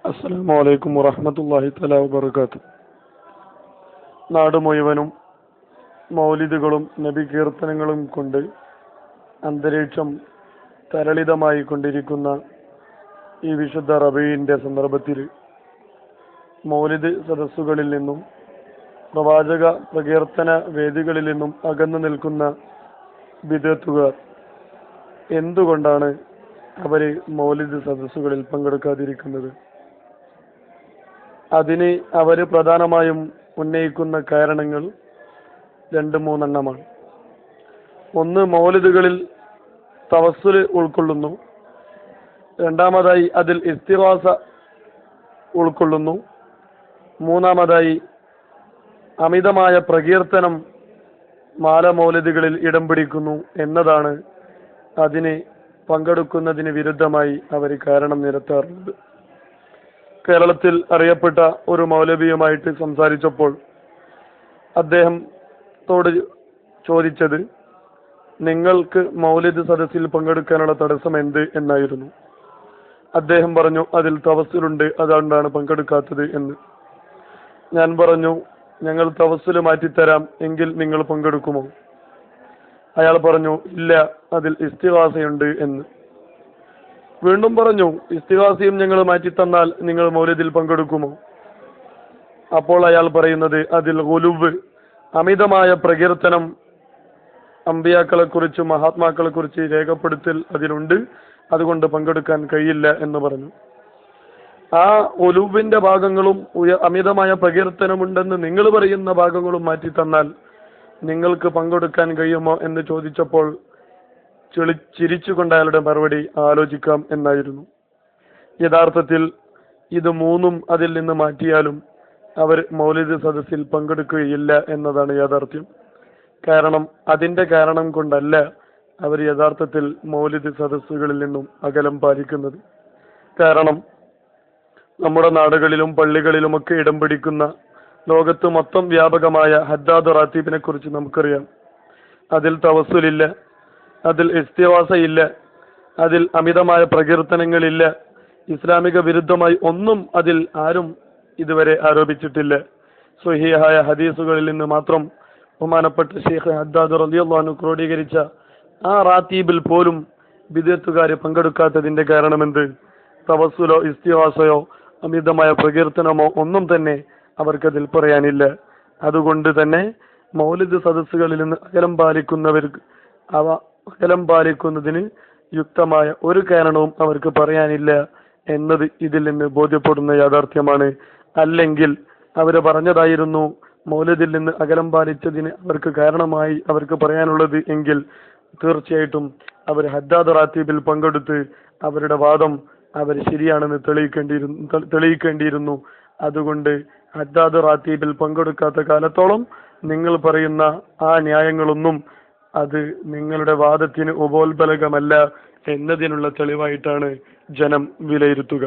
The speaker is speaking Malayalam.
അസ്സലാമു അലൈക്കും വറഹ്മത്തുള്ളാഹി തആല വബറകാതുഹു. നാട് മുഴുവനും മൗലിദുകളും നബി കീർത്തനങ്ങളും കൊണ്ട് അന്തരീക്ഷം തരളിതമായി കൊണ്ടിരിക്കുന്ന ഈ വിശുദ്ധ റബീഇന്റെ സന്ദർഭത്തിൽ മൗലിദ് സദസ്സുകളിൽ നിന്നും പ്രവാചക പ്രകീർത്തന വേദികളിൽ നിന്നും അകന്നു നിൽക്കുന്ന ബിദ്അത്തുകാർ എന്തുകൊണ്ടാണ് അവര് മൗലിദ് സദസ്സുകളിൽ പങ്കെടുക്കാതിരിക്കുന്നത്? അതിന് അവര് പ്രധാനമായും ഉന്നയിക്കുന്ന കാരണങ്ങൾ 2-3 എണ്ണമാണ്. ഒന്ന്, മൗലിദുകളിൽ തവസ്സുൽ ഉൾക്കൊള്ളുന്നു. രണ്ടാമതായി അതിൽ ഇസ്തിഗാസ ഉൾക്കൊള്ളുന്നു. മൂന്നാമതായി അമിതമായ പ്രകീർത്തനം മാല മൗലിദുകളിൽ ഇടം പിടിക്കുന്നു എന്നതാണ് അതിന് പങ്കെടുക്കുന്നതിന് വിരുദ്ധമായി അവർ കാരണം നിരത്താറുള്ളത്. കേരളത്തിൽ അറിയപ്പെട്ട ഒരു മൗലവിയുമായിട്ട് സംസാരിച്ചപ്പോൾ അദ്ദേഹത്തോട് ചോദിച്ചത്, നിങ്ങൾക്ക് മൗലിദ് സദസ്സിൽ പങ്കെടുക്കാനുള്ള തടസ്സം എന്ത് എന്നായിരുന്നു. അദ്ദേഹം പറഞ്ഞു, അതിൽ തവസ്സുലുണ്ട്, അതുകൊണ്ടാണ് പങ്കെടുക്കാത്തത് എന്ന്. ഞാൻ പറഞ്ഞു, ഞങ്ങൾ തവസ്സുൽ മാറ്റിത്തരാം, എങ്കിൽ നിങ്ങൾ പങ്കെടുക്കുമോ? അയാൾ പറഞ്ഞു, ഇല്ല, അതിൽ ഇസ്തിഗാസയുണ്ട് എന്ന്. വീണ്ടും പറഞ്ഞു, ഇസ്തിഗാസയും ഞങ്ങൾ മാറ്റിത്തന്നാൽ നിങ്ങൾ മൗലിദിൽ പങ്കെടുക്കുമോ? അപ്പോൾ അയാൾ പറയുന്നത്, അതിൽ ഗുലുവ്, അമിതമായ പ്രകീർത്തനം അമ്പിയാക്കളെ കുറിച്ച് മഹാത്മാക്കളെ കുറിച്ച് രേഖപ്പെടുത്തൽ അതിലുണ്ട്, അതുകൊണ്ട് പങ്കെടുക്കാൻ കഴിയില്ല എന്ന് പറഞ്ഞു. ആ ഗുലുവിന്റെ ഭാഗങ്ങളും അമിതമായ പ്രകീർത്തനമുണ്ടെന്ന് നിങ്ങൾ പറയുന്ന ഭാഗങ്ങളും മാറ്റി തന്നാൽ നിങ്ങൾക്ക് പങ്കെടുക്കാൻ കഴിയുമോ എന്ന് ചോദിച്ചപ്പോൾ ചിരിച്ചുകൊണ്ട് അയാളുടെ മറുപടി, ആലോചിക്കാം എന്നായിരുന്നു. യഥാർത്ഥത്തിൽ ഇത് മൂന്നും അതിൽ നിന്ന് മാറ്റിയാലും അവർ മൗലിദ് സദസ്സിൽ പങ്കെടുക്കുകയില്ല എന്നതാണ് യാഥാർത്ഥ്യം. കാരണം അതിന്റെ കാരണം കൊണ്ടല്ല അവർ യഥാർത്ഥത്തിൽ മൗലിദ് സദസ്സുകളിൽ നിന്നും അകലം പാലിക്കുന്നത്. കാരണം നമ്മുടെ നാടുകളിലും പള്ളികളിലുമൊക്കെ ഇടം പിടിക്കുന്ന ലോകത്ത് മൊത്തം വ്യാപകമായ ഹദ്ദാദ് റാത്തീബിനെ കുറിച്ച് നമുക്കറിയാം. അതിൽ തവസ്സുലില്ല, അതിൽ ഇസ്തിഗാസ ഇല്ല, അതിൽ അമിതമായ പ്രകീർത്തനങ്ങളില്ല, ഇസ്ലാമിക വിരുദ്ധമായി ഒന്നും അതിൽ ആരും ഇതുവരെ ആരോപിച്ചിട്ടില്ല. സ്വഹീഹായ ഹദീസുകളിൽ നിന്ന് മാത്രം ബഹുമാനപ്പെട്ട ശൈഖ് ഹദ്ദാദ് റളിയല്ലാഹു അൻഹു ക്രോഡീകരിച്ച ആ റാത്തീബിൽ പോലും ബിദ്അത്തുകാർ പങ്കെടുക്കാത്തതിന്റെ കാരണമെന്ത്? തവസ്സുലോ ഇസ്തിഗാസയോ അമിതമായ പ്രകീർത്തനമോ ഒന്നും തന്നെ അവർക്കതിൽ പറയാനില്ല. അതുകൊണ്ട് തന്നെ മൗലിദ് സദസ്സുകളിൽ നിന്ന് അകലം പാലിക്കുന്നവർക്ക് അകലം പാലിക്കുന്നതിന് യുക്തമായ ഒരു കാരണവും അവർക്ക് പറയാനില്ല എന്നത് ഇതിൽ നിന്ന് ബോധ്യപ്പെടുന്ന യാഥാർത്ഥ്യമാണ്. അല്ലെങ്കിൽ അവർ പറഞ്ഞതായിരുന്നു മൗലിദിൽ നിന്ന് അകലം പാലിച്ചതിന് അവർക്ക് കാരണമായി അവർക്ക് പറയാനുള്ളത് എങ്കിൽ തീർച്ചയായിട്ടും അവർ ഹദ്ദാദ് റാത്തീബിൽ പങ്കെടുത്ത് അവരുടെ വാദം അവർ ശരിയാണെന്ന് തെളിയിക്കേണ്ടിയിരുന്നു. അതുകൊണ്ട് ഹദ്ദാദ് റാത്തീബിൽ പങ്കെടുക്കാത്ത കാലത്തോളം നിങ്ങൾ പറയുന്ന ആ ന്യായങ്ങളൊന്നും അത് നിങ്ങളുടെ വാദത്തിന് ഉപോത്ബലകമല്ല എന്നതിനുള്ള തെളിവായിട്ടാണ് ജനം വിലയിരുത്തുക.